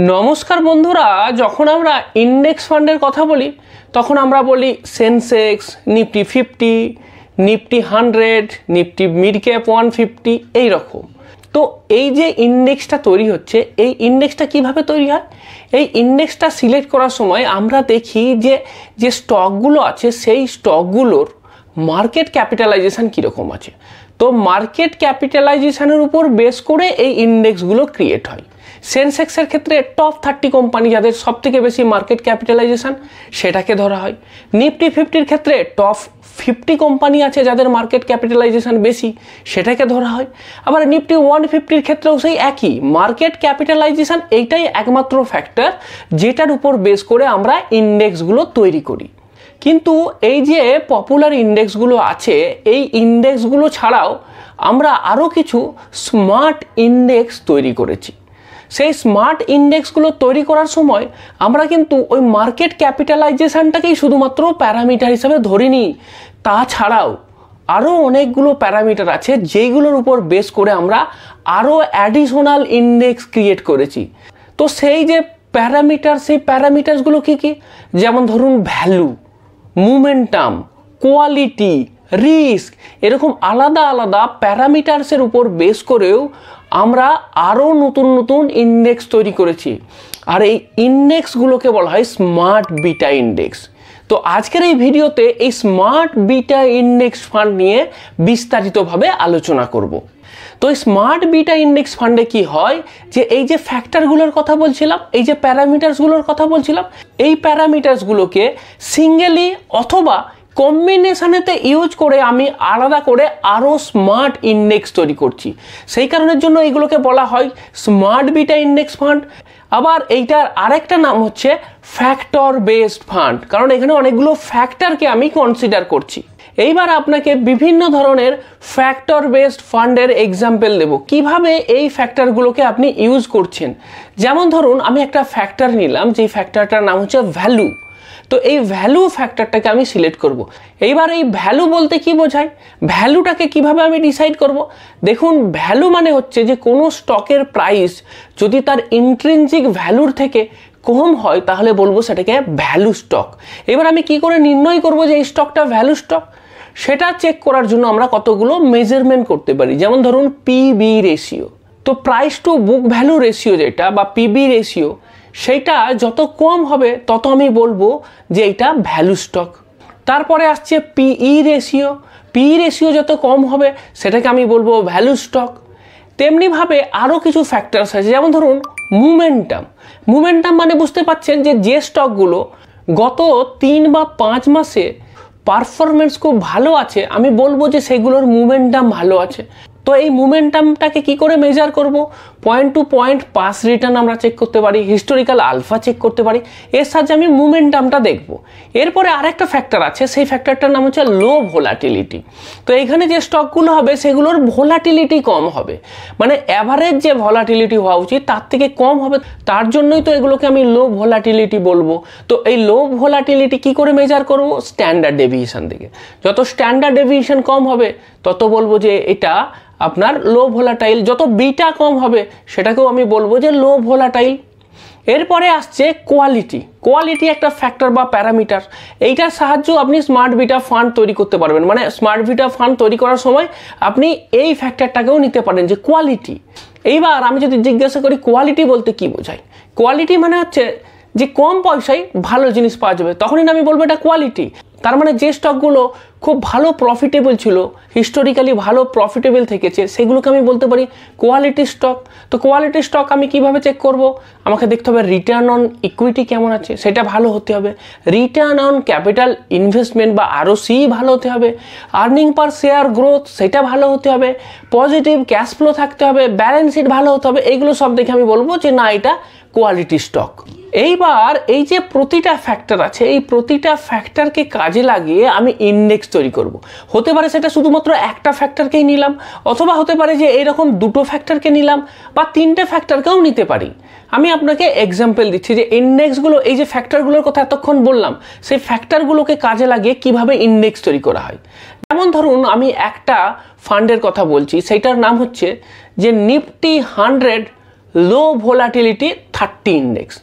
নমস্কার বন্ধুরা, যখন আমরা ইন্ডেক্স ফান্ডের কথা বলি তখন আমরা বলি Sensex, Nifty 50, Nifty 100, Nifty mid cap 150 এই রকম। তো এই যে ইন্ডেক্সটা তৈরি হচ্ছে, এই ইন্ডেক্সটা কিভাবে তৈরি হয়? এই ইন্ডেক্সটা সিলেক্ট করার সময় আমরা দেখি যে স্টকগুলো আছে সেই স্টকগুলোর মার্কেট ক্যাপিটালাইজেশন কীরকম আছে। তো মার্কেট ক্যাপিটালাইজেশনের উপর বেস করে এই ইন্ডেক্সগুলো ক্রিয়েট হয়। সেন্সেক্সের ক্ষেত্রে টপ 30 কোম্পানি যাদের সবথেকে বেশি মার্কেট ক্যাপিটালাইজেশন সেটাকে ধরা হয়। নিফটি 50-র ক্ষেত্রে টপ 50 কোম্পানি আছে যাদের মার্কেট ক্যাপিটালাইজেশন বেশি, সেটাকে ধরা হয়। আবার নিফটি 150-র ক্ষেত্রেও সেই একই মার্কেট ক্যাপিটালাইজেশন, এইটাই একমাত্র ফ্যাক্টর যেটার উপর বেস করে আমরা ইন্ডেক্সগুলো তৈরি করি। কিন্তু এই যে পপুলার ইন্ডেক্সগুলো আছে, এই ইন্ডেক্সগুলো ছাড়াও আমরা আরও কিছু স্মার্ট ইন্ডেক্স তৈরি করেছি। সেই স্মার্ট ইন্ডেক্সগুলো তৈরি করার সময় আমরা কিন্তু ওই মার্কেট ক্যাপিটালাইজেশনটাকেই শুধুমাত্র প্যারামিটার হিসাবে ধরিনি, তাছাড়াও আরও অনেকগুলো প্যারামিটার আছে যেইগুলোর উপর বেস করে আমরা আরও অ্যাডিশনাল ইন্ডেক্স ক্রিয়েট করেছি। তো সেই যে প্যারামিটার, সেই প্যারামিটারসগুলো কী কী? যেমন ধরুন ভ্যালু, মোমেন্টাম, কোয়ালিটি, রিস্ক, এরকম আলাদা আলাদা প্যারামিটার্সের উপর বেস করেও আমরা আরও নতুন নতুন ইন্ডেক্স তৈরি করেছি। আর এই ইন্ডেক্সগুলোকে বলা হয় স্মার্ট বিটা ইন্ডেক্স। তো আজকের এই ভিডিওতে এই স্মার্ট বিটা ইন্ডেক্স ফান্ড নিয়ে বিস্তারিতভাবে আলোচনা করব। তো এই স্মার্ট বিটা ইন্ডেক্স ফান্ডে কি হয়, যে এই যে ফ্যাক্টরগুলোর কথা বলছিলাম, এই যে প্যারামিটার্সগুলোর কথা বলছিলাম, এই প্যারামিটার্সগুলোকে সিঙ্গেলি অথবা কম্বিনেশনেতে ইউজ করে আমি আলাদা করে আরও স্মার্ট ইন্ডেক্স তৈরি করছি। সেই কারণের জন্য এইগুলোকে বলা হয় স্মার্ট বিটা ইন্ডেক্স ফান্ড। আবার এইটার আরেকটা নাম হচ্ছে ফ্যাক্টর বেসড ফান্ড, কারণ এখানে অনেকগুলো ফ্যাক্টরকে আমি কনসিডার করছি। এইবার আপনাকে বিভিন্ন ধরনের ফ্যাক্টর বেসড ফান্ডের এক্সাম্পল দেব, কিভাবে এই ফ্যাক্টরগুলোকে আপনি ইউজ করছেন। যেমন ধরুন আমি একটা ফ্যাক্টর নিলাম, যেই ফ্যাক্টরটার নাম হচ্ছে ভ্যালু। তো এই ভ্যালু ফ্যাক্টরটাকে আমি সিলেক্ট করব। এইবার এই ভ্যালু বলতে কি বোঝায়, ভ্যালুটাকে কিভাবে আমি ডিসাইড করব? দেখুন, ভ্যালু মানে হচ্ছে যে কোনো স্টকের প্রাইস যদি তার ইন্ট্রিনসিক ভ্যালুর থেকে কম হয় তাহলে বলবো সেটাকে ভ্যালু স্টক। এবার আমি কি করে নির্ণয় করব যে এই স্টকটা ভ্যালু স্টক? সেটা চেক করার জন্য আমরা কতগুলো মেজারমেন্ট করতে পারি। যেমন ধরুন পিবি রেশিও, তো price to book value ratio যেটা বা পিবি রেশিও, সেইটা যত কম হবে তত আমি বলবো যে এটা ভ্যালু স্টক। তারপরে আসছে পিই রেশিও, পিই রেশিও যত কম হবে সেটাকে আমি বলবো ভ্যালু স্টক। তেমনিভাবে আরও কিছু ফ্যাক্টরস আছে, যেমন ধরুন মোমেন্টাম। মোমেন্টাম মানে বুঝতে পারছেন যে স্টকগুলো গত 3 বা 5 মাসে পারফরমেন্স খুব ভালো আছে, আমি বলবো যে সেগুলোর মোমেন্টাম ভালো আছে। তো এই মোমেন্টামটাকে কি করে মেজার করব? Point to point past return আমরা চেক করতে পারি, হিস্টোরিক্যাল আলফা চেক করতে পারি, এর সাহায্যে আমি মোমেন্টামটা দেখব। এরপরে আরেকটা ফ্যাক্টর আছে, সেই ফ্যাক্টরটার নাম হচ্ছে লো ভোলাটিলিটি। তো এখানে যে স্টকগুলো হবে সেগুলোর ভোলাটিলিটি কম হবে, মানে অ্যাভারেজ যে ভোলাটিলিটি হওয়া উচিত তার থেকে কম হবে, তার জন্যই তো এগুলোকে আমি লো ভোলাটিলিটি বলবো। তো এই লো ভোলাটিলিটি কি করে মেজার করব? স্ট্যান্ডার্ড ডেভিয়েশন থেকে। যত স্ট্যান্ডার্ড ডেভিয়েশন কম হবে তত বলবো যে এটা আপনার লো ভোলাটাইল। যত বিটা কম হবে সেটাকেও আমি বলবো যে লো ভোলাটাইল। এরপরে আসছে কোয়ালিটি। কোয়ালিটি একটা ফ্যাক্টর বা প্যারামিটার, এইটার সাহায্যে আপনি স্মার্ট বিটা ফান্ড তৈরি করতে পারবেন। মানে স্মার্ট বিটা ফান্ড তৈরি করার সময় আপনি এই ফ্যাক্টরটাকেও নিতে পারেন যে কোয়ালিটি। এইবার আমি যদি জিজ্ঞাসা করি কোয়ালিটি বলতে কি বোঝায়, কোয়ালিটি মানে হচ্ছে যে কম পয়সায় ভালো জিনিস পাওয়া যাবে, তখনই আমি বলবো এটা কোয়ালিটি। তার মানে যে স্টকগুলো খুব ভালো প্রফিটেবল ছিল, হিস্টোরিক্যালি ভালো প্রফিটেবল থেকেছে, সেগুলোকে আমি বলতে পারি কোয়ালিটি স্টক। তো কোয়ালিটি স্টক আমি কিভাবে চেক করব? আমাকে দেখতে হবে রিটার্ন অন ইকুইটি কেমন আছে, সেটা ভালো হতে হবে। রিটার্ন অন ক্যাপিটাল ইনভেস্টমেন্ট বা আরওসি ভালো হতে হবে। আর্নিং পার শেয়ার গ্রোথ সেটা ভালো হতে হবে। পজিটিভ ক্যাশ ফ্লো থাকতে হবে। ব্যালেন্স শিট ভালো হতে হবে। এইগুলো সব দেখে আমি বলবো যে না, এটা কোয়ালিটি স্টক। এইবার এই যে প্রতিটা ফ্যাক্টর আছে, এই প্রতিটা ফ্যাক্টরকে কাজে লাগিয়ে আমি ইন্ডেক্স তৈরি করব। হতে পারে সেটা শুধুমাত্র একটা ফ্যাক্টরকেই নিলাম, অথবা হতে পারে যে এরকম দুটো ফ্যাক্টরকে নিলাম, বা 3টে ফ্যাক্টরকেও নিতে পারি। আমি আপনাকে এক্সাম্পল দিচ্ছি যে ইন্ডেক্সগুলো, এই যে ফ্যাক্টরগুলোর কথা এতক্ষণ বললাম, সেই ফ্যাক্টরগুলোকে কাজে লাগিয়ে কিভাবে ইন্ডেক্স তৈরি করা হয়। যেমন ধরুন আমি একটা ফান্ডের কথা বলছি, সেইটার নাম হচ্ছে যে নিফটি 100 লো ভোলাটিলিটি 30 ইন্ডেক্স।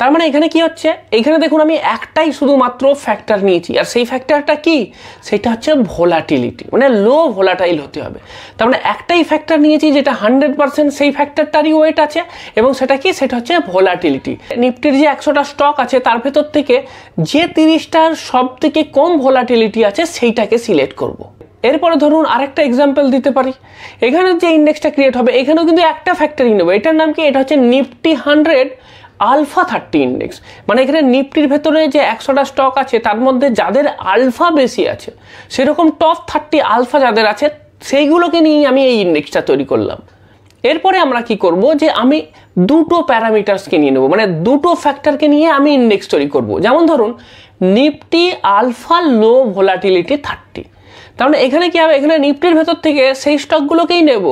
তার মানে এখানে কি হচ্ছে, এখানে দেখুন আমি একটাই শুধুমাত্র ফ্যাক্টর নিয়েছি, আর সেই ফ্যাক্টরটা কি, সেটা হচ্ছে ভোলাটিলিটি, মানে লো ভোলাটাইল হতে হবে। তার মানে একটাই ফ্যাক্টর নিয়েছি যেটা 100% সেই ফ্যাক্টরটারই ওয়েট আছে, এবং সেটা কি, সেটা হচ্ছে ভোলাটিলিটি। নিফটির যে 100টা স্টক আছে তার ভেতর থেকে যে 30টার সব থেকে কম ভোলাটিলিটি আছে সেইটাকে সিলেক্ট করব। এরপরে ধরুন আরেকটা এক্সাম্পল দিতে পারি, এখানে যে ইন্ডেক্সটা ক্রিয়েট হবে এখানেও কিন্তু একটা ফ্যাক্টরই নেব, এটার নাম কি, এটা হচ্ছে নিফটি 100 আলফা 30 ইন্ডেক্স। মানে এখানে নিফটির ভেতরে যে 100টা স্টক আছে তার মধ্যে যাদের আলফা বেশি আছে, সেরকম টপ 30 আলফা যাদের আছে সেইগুলোকে নিয়ে আমি এই ইন্ডেক্সটা তৈরি করলাম। এরপরে আমরা কি করব, যে আমি দুটো প্যারামিটার্সকে নিয়ে নেব, মানে দুটো ফ্যাক্টরকে নিয়ে আমি ইন্ডেক্স তৈরি করব। যেমন ধরুন নিফটি আলফা লো ভোলাটিলিটি 30, তার মানে এখানে কি হবে, এখানে নিফটির ভেতর থেকে সেই স্টকগুলোকেই নেব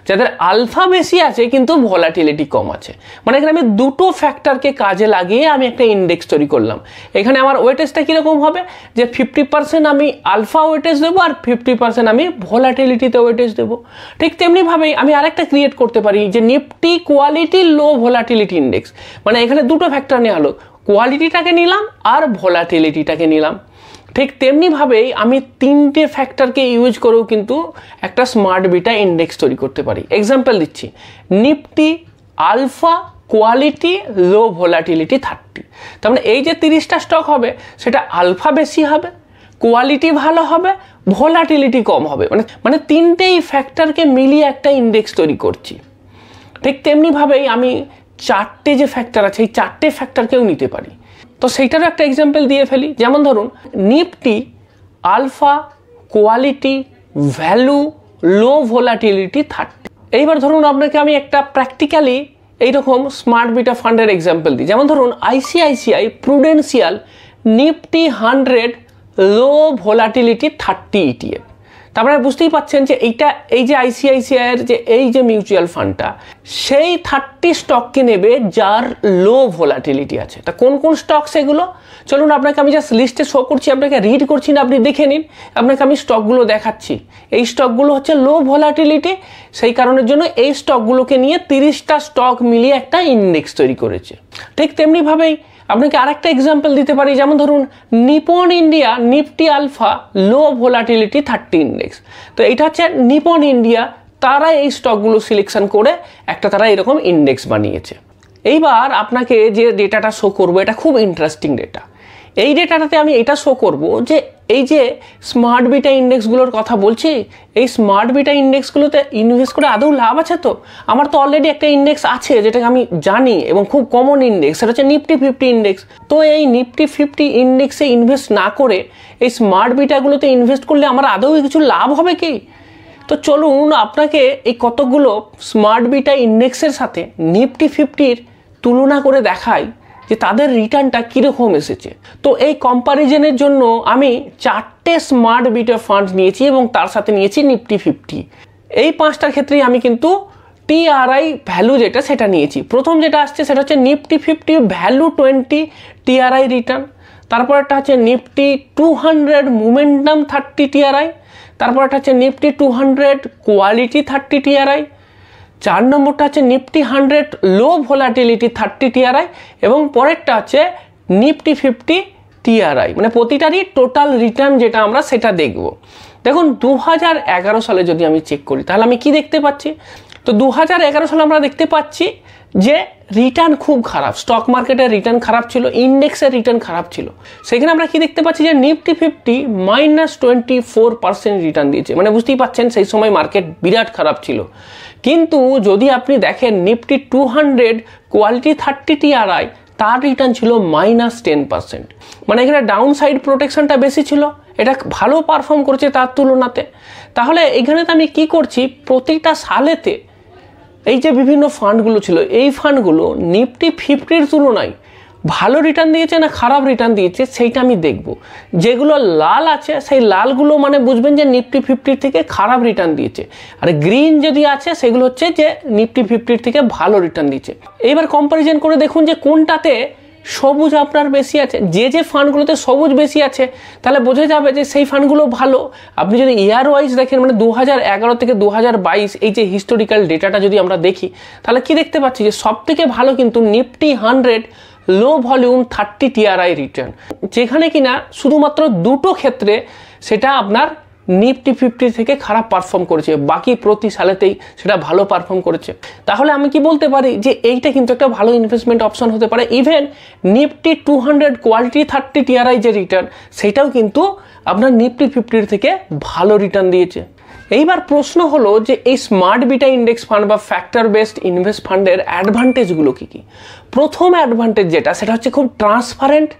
যাদের আলফা বেশি আছে কিন্তু ভোলাটিলিটি কম আছে। মানে এখানে আমি দুটো ফ্যাক্টরকে কাজে লাগিয়ে আমি একটা ইন্ডেক্স তৈরি করলাম। এখানে আমার ওয়েটেজটা কীরকম হবে, যে 50% আমি আলফা ওয়েটেজ দেবো আর 50% আমি ভোলাটিলিটিতে ওয়েটেজ দেবো। ঠিক তেমনিভাবেই আমি আরেকটা ক্রিয়েট করতে পারি, যে Nifty quality low volatility index. মানে এখানে দুটো ফ্যাক্টর নেওয়া হলো, কোয়ালিটিটাকে নিলাম আর ভোলাটিলিটিটাকে নিলাম। ঠিক তেমনিভাবেই আমি তিনটে ফ্যাক্টরকে ইউজ করেও কিন্তু একটা স্মার্ট বিটা ইন্ডেক্স তৈরি করতে পারি। এক্সাম্পল দিচ্ছি, Nifty alpha quality low volatility 30। তার মানে এই যে 30টা স্টক হবে সেটা আলফা বেশি হবে, কোয়ালিটি ভালো হবে, ভোলাটিলিটি কম হবে, মানে তিনটেই ফ্যাক্টরকে মিলিয়ে একটা ইন্ডেক্স তৈরি করছি। ঠিক তেমনিভাবেই আমি চারটে যে ফ্যাক্টর আছে এই চারটে ফ্যাক্টরকেও নিতে পারি। তো সেইটারও একটা এক্সাম্পল দিয়ে ফেলি, যেমন ধরুন নিফটি আলফা কোয়ালিটি ভ্যালু লো ভোলাটিলিটি 30। এইবার ধরুন আপনাকে আমি একটা প্র্যাকটিক্যালি এইরকম স্মার্ট বিটা ফান্ডের এক্সাম্পল দিই। যেমন ধরুন আইসিআইসিআই প্রুডেন্সিয়াল নিফটি 100 লো ভোলাটিলিটি 30 ইটিএফ। তারপরে বুঝতেই পাচ্ছেন যে এই যে আইসিআইসিআইয়ের যে এই যে মিউচুয়াল ফান্ডটা সেই 30 স্টককে নেবে যার লো ভোলাটিলিটি আছে। তা কোন কোন স্টক সেগুলো, চলুন আপনাকে আমি জাস্ট লিস্টে শো করছি, আপনাকে রিড করছি না, আপনি দেখে নিন। আপনাকে আমি স্টকগুলো দেখাচ্ছি, এই স্টকগুলো হচ্ছে লো ভোলাটিলিটি, সেই কারণের জন্য এই স্টকগুলোকে নিয়ে 30টা স্টক মিলিয়ে একটা ইন্ডেক্স তৈরি করেছে। ঠিক তেমনিভাবেই আপনাকে আরেকটা এক্সাম্পল দিতে পারি, যেমন ধরুন নিপন ইন্ডিয়া নিফটি আলফা লো ভোলাটিলিটি 30 ইন্ডেক্স। তো এটা হচ্ছে নিপন ইন্ডিয়া, তারা এই স্টকগুলো সিলেকশন করে একটা তারা এরকম ইন্ডেক্স বানিয়েছে। এইবার আপনাকে যে ডেটাটা শো করবো এটা খুব ইন্টারেস্টিং ডেটা। এই ডেটাটাতে আমি এটা শো করব যে এই যে স্মার্ট বিটা ইন্ডেক্সগুলোর কথা বলছি, এই স্মার্ট বিটা ইন্ডেক্সগুলোতে ইনভেস্ট করে আদৌ লাভ আছে। তো আমার তো অলরেডি একটা ইন্ডেক্স আছে যেটাকে আমি জানি এবং খুব কমন ইন্ডেক্স, সেটা হচ্ছে নিফটি 50 ইন্ডেক্স। তো এই নিফটি 50 ইন্ডেক্সে ইনভেস্ট না করে এই স্মার্ট বিটাগুলোতে ইনভেস্ট করলে আমার আদৌ কিছু লাভ হবে কি? তো চলুন আপনাকে এই কতগুলো স্মার্ট বিটা ইন্ডেক্সের সাথে নিফটি 50-র তুলনা করে দেখাই যে তাদের রিটার্নটা কীরকম এসেছে। তো এই কম্প্যারিজনের জন্য আমি 4টে স্মার্ট বিটা ফান্ড নিয়েছি এবং তার সাথে নিয়েছি নিফটি 50। এই 5টার ক্ষেত্রেই আমি কিন্তু টিআরআই ভ্যালু যেটা সেটা নিয়েছি। প্রথম যেটা আসছে সেটা হচ্ছে নিফটি 50 ভ্যালু 20 টিআরআই রিটার্ন, তারপর একটা হচ্ছে নিফটি 200 মোমেন্টাম 30 টিআরআই, তারপর একটা হচ্ছে নিফটি 200 কোয়ালিটি 30 টিআরআই, 4 নম্বরটা হচ্ছে নিফটি 100 লো ভোলাটিলিটি 30 টিআরআই, এবং পরেরটা হচ্ছে নিফটি 50 টিআরআই। মানে প্রতিটারই টোটাল রিটার্ন যেটা আমরা সেটা দেখব। দেখুন 2011 সালে যদি আমি চেক করি তাহলে আমি কি দেখতে পাচ্ছি, তো 2011 সালে আমরা দেখতে পাচ্ছি যে রিটার্ন খুব খারাপ, স্টক মার্কেটের রিটার্ন খারাপ ছিল, ইন্ডেক্সের রিটার্ন খারাপ ছিল। সেখানে আমরা কি দেখতে পাচ্ছি যে নিফটি 50 -24% রিটার্ন দিয়েছে। মানে বুঝতেই পাচ্ছেন সেই সময় মার্কেট বিরাট খারাপ ছিল। কিন্তু যদি আপনি দেখেন নিফটি 200 কোয়ালিটি 30 টিআরআই, তার রিটার্ন ছিল -10%। মানে এখানে ডাউন সাইড প্রোটেকশনটা বেশি ছিল, এটা ভালো পারফর্ম করেছে তার তুলনাতে। তাহলে এখানে তো আমি কি করছি, প্রতিটা সালেতে এই যে বিভিন্ন ফান্ডগুলো ছিল এই ফান্ডগুলো নিফটি 50-র তুলনায় ভালো রিটার্ন দিয়েছে না খারাপ রিটার্ন দিয়েছে সেইটা আমি দেখব। যেগুলো লাল আছে সেই লালগুলো মানে বুঝবেন যে নিফটি 50-র থেকে খারাপ রিটার্ন দিয়েছে, আর গ্রিন যদি আছে সেগুলো হচ্ছে যে নিফটি 50-র থেকে ভালো রিটার্ন দিয়েছে। এইবার কম্প্যারিজন করে দেখুন যে কোনটাতে সবুজ আপনার বেশি আছে, যে ফান্ডগুলোতে সবুজ বেশি আছে তাহলে বোঝা যাবে যে সেই ফান্ডগুলো ভালো। আপনি যদি ইয়ার ওয়াইজ দেখেন, মানে 2011 থেকে 2022 এই যে হিস্টোরিক্যাল ডেটাটা যদি আমরা দেখি, তাহলে কি দেখতে পাচ্ছি যে সব থেকে ভালো কিন্তু নিফটি 100 লো ভলিউম 30 টিআরআই রিটার্ন, যেখানে কিনা শুধুমাত্র দুটো ক্ষেত্রে সেটা আপনার নিফটি 50 থেকে খারাপ পারফর্ম করেছে, বাকি প্রতি সালেতেই সেটা ভালো পারফর্ম করেছে। তাহলে আমি কি বলতে পারি যে এইটা কিন্তু একটা ভালো ইনভেস্টমেন্ট অপশন হতে পারে। ইভেন নিফটি 200 কোয়ালিটি 30 টিআরআই যে রিটার্ন, সেটাও কিন্তু আপনার নিফটি 50 থেকে ভালো রিটার্ন দিয়েছে। এইবার প্রশ্ন হলো যে এই স্মার্ট বিটা ইন্ডেক্স ফান্ড বা ফ্যাক্টর বেসড ইনভেস্ট ফান্ডের অ্যাডভান্টেজগুলো কী কী। প্রথম অ্যাডভান্টেজ যেটা, সেটা হচ্ছে খুব ট্রান্সপারেন্ট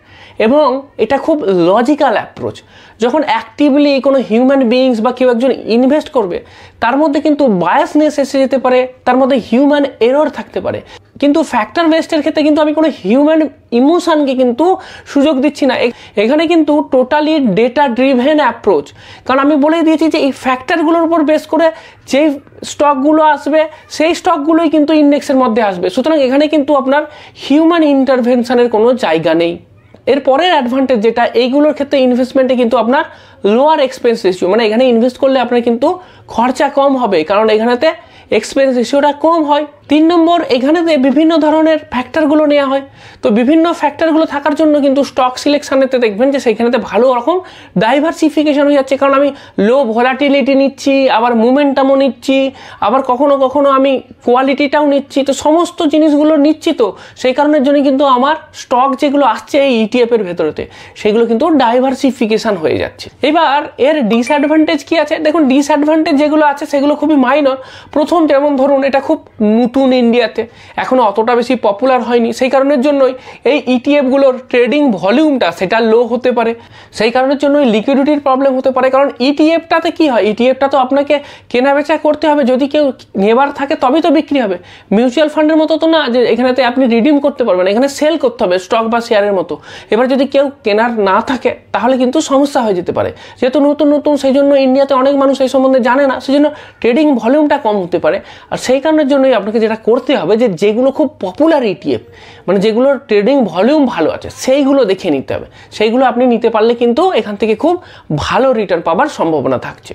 এবং এটা খুব লজিক্যাল অ্যাপ্রোচ। যখন অ্যাক্টিভলি কোনো হিউম্যান বিইংস বা কেউ একজন ইনভেস্ট করবে, তার মধ্যে কিন্তু বায়াসনেস এসে যেতে পারে, তার মধ্যে হিউম্যান এরর থাকতে পারে। কিন্তু ফ্যাক্টর বেসডের ক্ষেত্রে কিন্তু আমি কোনো হিউম্যান ইমোশনকে কিন্তু সুযোগ দিচ্ছি না, এখানে কিন্তু টোটালি ডেটা ড্রিভেন অ্যাপ্রোচ। কারণ আমি বলে দিয়েছি যে এই ফ্যাক্টরগুলোর উপর বেস করে যেই স্টকগুলো আসবে সেই স্টকগুলোই কিন্তু ইন্ডেক্সের মধ্যে আসবে। সুতরাং এখানে কিন্তু আপনার হিউম্যান ইন্টারভেনশনের কোনো জায়গা নেই। এর পরের অ্যাডভান্টেজ যেটা, এইগুলোর ক্ষেত্রে ইনভেস্টমেন্টে কিন্তু আপনার লোয়ার এক্সপেন্স রেশিও, মানে এখানে ইনভেস্ট করলে আপনার কিন্তু খরচা কম হবে, কারণ এখানেতে এক্সপেন্স রেশিওটা কম হয়। 3 নম্বর, এখানেতে বিভিন্ন ধরনের ফ্যাক্টরগুলো নেওয়া হয়। তো বিভিন্ন ফ্যাক্টরগুলো থাকার জন্য কিন্তু স্টক সিলেকশানেতে দেখবেন যে সেইখানেতে ভালো রকম ডাইভার্সিফিকেশন হয়ে যাচ্ছে, কারণ আমি লো ভোলাটিলিটি নিচ্ছি, আবার মুমেন্টামও নিচ্ছি, আবার কখনো কখনো আমি কোয়ালিটিটাও নিচ্ছি। তো সমস্ত জিনিসগুলো নিচ্ছি, তো সেই কারণের জন্য কিন্তু আমার স্টক যেগুলো আসছে এই ইটিএফের ভেতরেতে, সেগুলো কিন্তু ডাইভার্সিফিকেশন হয়ে যাচ্ছে। এবার এর ডিসঅ্যাডভান্টেজ কি আছে দেখুন। ডিসঅ্যাডভান্টেজ যেগুলো আছে সেগুলো খুবই মাইনর। প্রথম, যেমন ধরুন এটা খুব নতুন ইন্ডিয়াতে, এখনো অতটা বেশি পপুলার হয়নি, সেই কারণের জন্যই এই ইটিএফগুলোর ট্রেডিং ভলিউমটা সেটা লো হতে পারে। সেই কারণের জন্যই লিকুইডিটির প্রবলেম হতে পারে। কারণ ইটিএফটাতে কি হয়, ইটিএফটা তো আপনাকে কেনা বেচা করতে হবে, যদি কেউ নেবার থাকে তবেই তো বিক্রি হবে। মিউচুয়াল ফান্ডের মতো তো না যে এখানেতে আপনি রিডিম করতে পারবেন, এখানে সেল করতে হবে স্টক বা শেয়ারের মতো। এবার যদি কেউ কেনার না থাকে তাহলে কিন্তু সমস্যা হয়ে যেতে পারে। যেহেতু নতুন নতুন, সেই জন্য ইন্ডিয়াতে অনেক মানুষ এই সম্বন্ধে জানে না, সেই জন্য ট্রেডিং ভলিউমটা কম হতে পারে। আর সেই কারণের জন্যই আপনাকে যেটা করতে হবে যে যেগুলো খুব পপুলার ইটিএফ, মানে যেগুলোর ট্রেডিং ভলিউম ভালো আছে, সেইগুলো দেখে নিতে হবে। সেইগুলো আপনি নিতে পারলে কিন্তু এখান থেকে খুব ভালো রিটার্ন পাবার সম্ভাবনা থাকছে।